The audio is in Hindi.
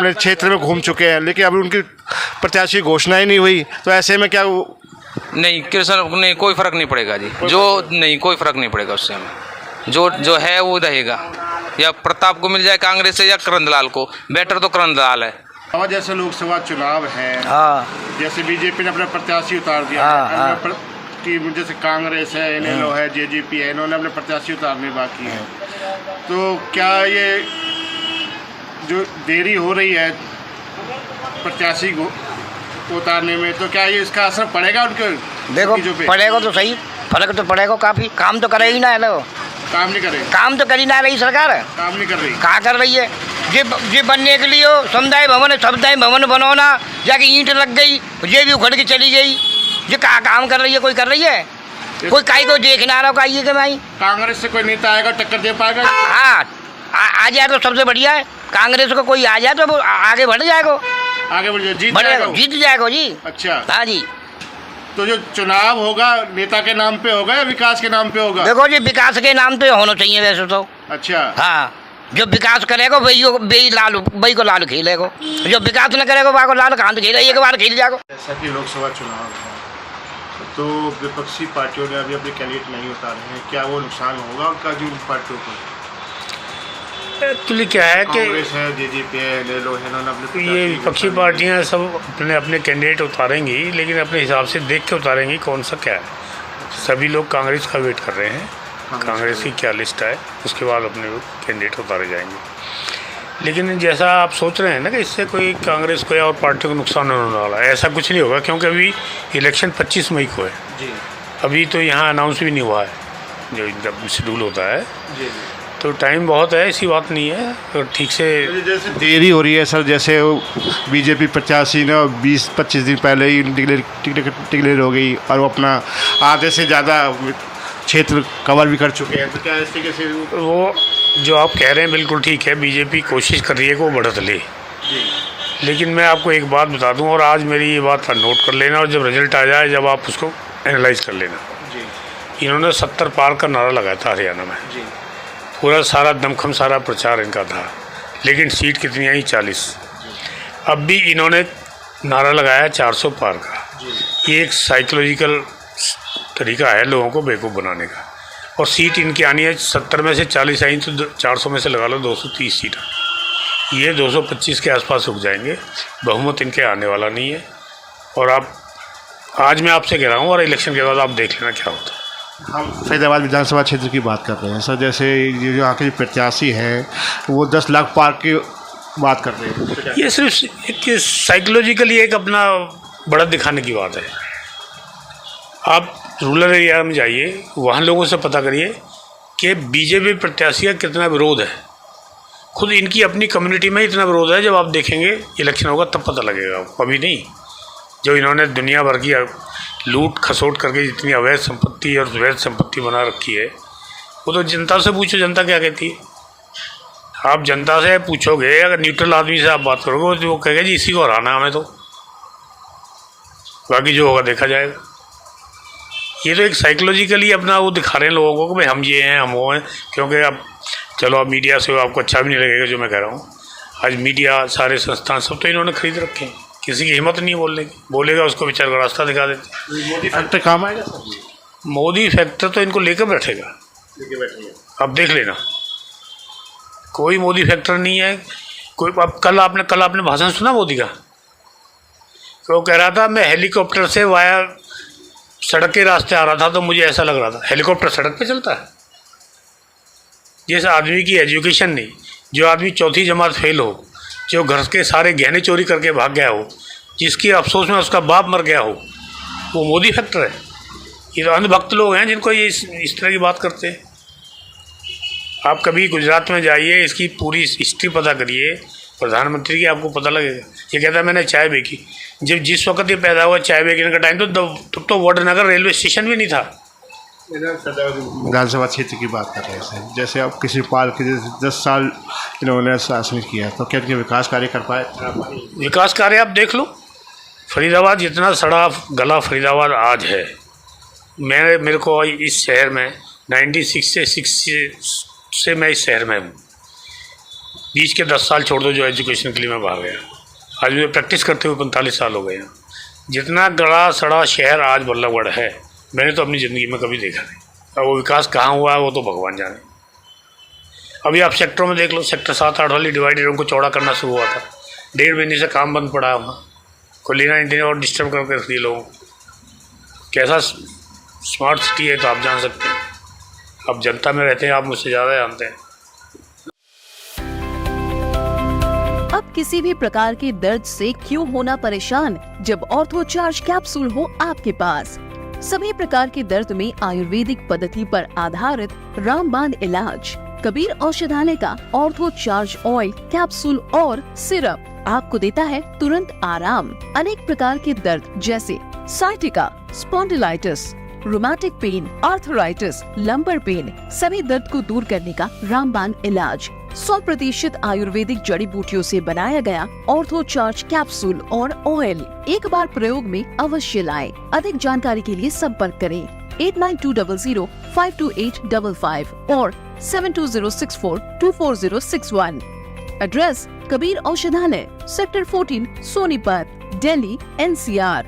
अपने क्षेत्र में घूम चुके हैं, लेकिन अभी उनकी प्रत्याशी घोषणा ही नहीं हुई, तो ऐसे में क्या नहीं कृष्ण नहीं, कोई फर्क नहीं पड़ेगा जी। जो नहीं, कोई फर्क नहीं पड़ेगा उससे हमें। जो है वो रहेगा, या प्रताप को मिल जाए कांग्रेस से या करंदलाल को, बेटर तो करंदलाल है। और जैसे लोकसभा चुनाव है, जैसे बीजेपी ने अपना प्रत्याशी उतार दिया है, कि जैसे कांग्रेस है, इनेलो है, जेजेपी है, इन्होंने अपने प्रत्याशी उतारने बाकी है, तो क्या ये जो देरी हो रही है प्रत्याशी को उतारने में, तो क्या ये इसका असर पड़ेगा उनके? देखो पड़ेगा तो सही, फर्क तो पड़ेगा काफ़ी। काम तो करेगी ना, हेलो काम नहीं करेगी, काम तो कर ही ना रही सरकार, काम नहीं कर रही। कहाँ कर रही है? ये बनने के लिए समुदाय भवन बनवाना, जाके ईंट लग गई, ये भी उखड़ के चली गई। ये कहाँ काम कर रही है? कोई कर रही है? कोई काई को देख ना रहा है कि भाई कांग्रेस से कोई नेता आएगा टक्कर दे पाएगा? हाँ, आ जाए तो सबसे बढ़िया है। कांग्रेस को कोई आ जाए तो आगे बढ़ जाएगा, आगे बढ़ जीत जाएगा जी। अच्छा, हाँ जी। तो जो चुनाव होगा नेता के नाम पे होगा या विकास के नाम पे होगा? देखो जी, विकास के नाम पे होना चाहिए वैसे तो। अच्छा, हाँ, जो विकास करेगा वही को लाल खेलेगा, जो विकास न करेगा वहाँ को लाल कहाँ से खेले, एक बार खेल जाएगा। जैसा कि लोकसभा चुनाव है, तो विपक्षी पार्टियों ने अभी अपने कैंडिडेट नहीं उतारे हैं, क्या वो नुकसान होगा उनका जो पार्टियों को? एक्चुअली क्या है कि कांग्रेस है, जेजेपी है, इनेलो है, इन्होंने अपने ये विपक्षी पार्टियां सब अपने अपने कैंडिडेट उतारेंगी, लेकिन अपने हिसाब से देख के उतारेंगी कौन सा क्या है। सभी लोग कांग्रेस का वेट कर रहे हैं, कांग्रेस की क्या लिस्ट है, उसके बाद अपने कैंडिडेट उतारे जाएंगे। लेकिन जैसा आप सोच रहे हैं ना कि इससे कोई कांग्रेस को या और पार्टियों को नुकसान होने वाला है, ऐसा कुछ नहीं होगा, क्योंकि अभी इलेक्शन 25 मई को है जी। अभी तो यहाँ अनाउंस भी नहीं हुआ है जो जब शेड्यूल होता है जी। तो टाइम बहुत है, ऐसी बात नहीं है। तो ठीक से जैसे देरी हो रही है सर, जैसे बीजेपी प्रत्याशी ने 20-25 दिन पहले ही डिक्लेयर हो गई और वो अपना आधे से ज़्यादा क्षेत्र कवर भी कर चुके हैं, तो क्या इस तरीके से वो जो आप कह रहे हैं बिल्कुल ठीक है, बीजेपी कोशिश कर रही है कि वो बढ़त ले। लेकिन मैं आपको एक बात बता दूं, और आज मेरी ये बात नोट कर लेना, और जब रिजल्ट आ जाए जब आप उसको एनालाइज कर लेना। इन्होंने 70 पार का नारा लगाया था हरियाणा में, पूरा सारा दमखम सारा प्रचार इनका था, लेकिन सीट कितनी आई? 40। अब भी इन्होंने नारा लगाया 400 पार का। ये एक साइकोलॉजिकल तरीका है लोगों को बेवकूफ़ बनाने का। और सीट इनकी आनी है 70 में से 40 आई तो 400 में से लगा लो 230 सीट। ये 225 के आसपास रुक जाएंगे, बहुमत इनके आने वाला नहीं है। और आप आज मैं आपसे कह रहा हूँ, और इलेक्शन के बाद आप देख लेना क्या होता है। हम फरीदाबाद विधानसभा क्षेत्र की बात कर रहे हैं सर, जैसे ये जो यहाँ के प्रत्याशी हैं वो 10 लाख पार की बात कर रहे हैं, ये सिर्फ एक साइकोलॉजिकली एक अपना बढ़त दिखाने की बात है। आप रूरल एरिया में जाइए, वहाँ लोगों से पता करिए कि बीजेपी प्रत्याशी का कितना विरोध है। खुद इनकी अपनी कम्युनिटी में इतना विरोध है, जब आप देखेंगे इलेक्शन होगा तब पता लगेगा आपको, अभी नहीं। जो इन्होंने दुनिया भर की लूट खसोट करके जितनी अवैध संपत्ति और वैध संपत्ति बना रखी है, वो तो जनता से पूछो, जनता क्या कहती है। आप जनता से पूछोगे, अगर न्यूट्रल आदमी से आप बात करोगे तो वो कहेगा जी इसी को हराना हमें, तो बाकी जो होगा देखा जाएगा। ये तो एक साइकोलॉजिकली अपना वो दिखा रहे हैं लोगों को कि भाई हम ये हैं, हम वो हैं। क्योंकि अब चलो, अब मीडिया से आपको अच्छा भी नहीं लगेगा जो मैं कह रहा हूँ, आज मीडिया सारे संस्थान सब तो इन्होंने खरीद रखे हैं, किसी की हिम्मत नहीं बोलने की, बोलेगा उसको बेचार का रास्ता दिखा देते। मोदी फैक्टर काम आएगा सर? मोदी फैक्टर तो इनको लेकर बैठेगा, अब देख लेना। कोई मोदी फैक्टर नहीं है कोई। अब कल आपने भाषण सुना मोदी का? तो वो कह रहा था मैं हेलीकॉप्टर से वाया सड़क के रास्ते आ रहा था, तो मुझे ऐसा लग रहा था हेलीकॉप्टर सड़क पे चलता है। जिस आदमी की एजुकेशन नहीं, जो आदमी 4वीं जमात फेल हो, जो घर के सारे गहने चोरी करके भाग गया हो, जिसकी अफसोस में उसका बाप मर गया हो, वो मोदी फैक्टर है। ये तो अंधभक्त लोग हैं जिनको ये इस तरह की बात करते हैं। आप कभी गुजरात में जाइए, इसकी पूरी हिस्ट्री पता करिए प्रधानमंत्री की, आपको पता लगेगा। ये कहता है मैंने चाय बेची, जब जिस वक्त ये पैदा हुआ चाय बेचने का टाइम, तब तो वडनगर रेलवे स्टेशन भी नहीं था। विधानसभा क्षेत्र की बात कर रहे हैं सर, जैसे अब किसी पाल के 10 साल इन्होंने शासन किया, तो क्या विकास कार्य कर पाए? विकास कार्य आप देख लो, फरीदाबाद जितना सड़ा गला फरीदाबाद आज है। मेरे को इस शहर में 96 से मैं इस शहर में हूँ। बीच के 10 साल छोड़ दो जो एजुकेशन के लिए मैं भाग गया। आज मुझे प्रैक्टिस करते हुए 45 साल हो गए हैं। जितना गड़ा सड़ा शहर आज बल्लभगढ़ है, मैंने तो अपनी ज़िंदगी में कभी देखा नहीं। और वो विकास कहाँ हुआ है वो तो भगवान जाने। अभी आप सेक्टरों में देख लो, सेक्टर 7-8 वाली डिवाइडर उनको चौड़ा करना शुरू हुआ था, 1.5 महीने से काम बंद पड़ा है वहाँ। कोई लेना नहीं देना और डिस्टर्ब करके रख दिए लोगों को। कैसा स्मार्ट सिटी है तो आप जान सकते हैं। अब जनता में रहते हैं, आप मुझसे ज़्यादा जानते हैं। अब किसी भी प्रकार के दर्द से क्यों होना परेशान, जब ऑर्थो चार्ज कैप्सूल हो आपके पास। सभी प्रकार के दर्द में आयुर्वेदिक पद्धति पर आधारित रामबाण इलाज। कबीर औषधालय का ऑर्थो चार्ज ऑयल, कैप्सूल और सिरप आपको देता है तुरंत आराम। अनेक प्रकार के दर्द जैसे sciatica, spondylitis, rheumatic pain, arthritis, lumbar pain, सभी दर्द को दूर करने का रामबाण इलाज 100% आयुर्वेदिक जड़ी बूटियों से बनाया गया ऑर्थो चार्ज कैप्सूल और ऑयल एक बार प्रयोग में अवश्य लाएं। अधिक जानकारी के लिए संपर्क करें 8920528555 और 7206424061। एड्रेस कबीर औषधालय, सेक्टर 14, सोनीपत, दिल्ली, NCR।